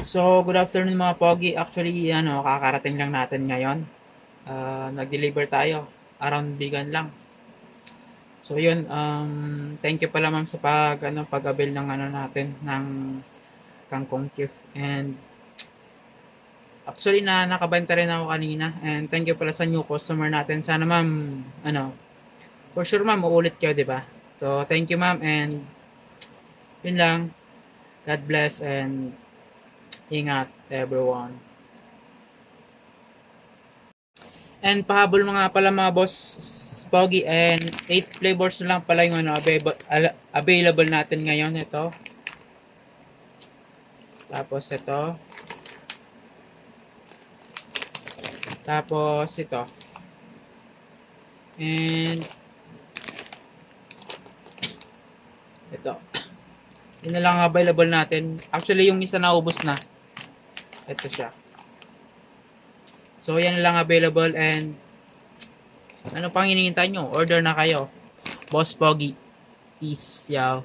So, good afternoon mga Pogi. Actually, kakarating lang natin ngayon. Nag-deliver tayo. Around Bigan lang. So, yun. Thank you pala ma'am sa pag-avail ng natin, ng kangkong chief. And, actually, nakabenta rin ako kanina. And, thank you pala sa new customer natin. Sana ma'am, for sure ma'am, uulit kayo, di ba? So, thank you ma'am. And, yun lang. God bless and ingat everyone. And pahabol mga pala mga boss Pogi, and 8 flavors na lang pala yung available natin ngayon. Ito. Tapos ito. Tapos ito. And ito. Yun na lang available natin. Actually yung isa naubos na. Ito siya. So yan lang available, and ano pang hinihintay nyo? Order na kayo. Boss Pogi. Peace, y'all.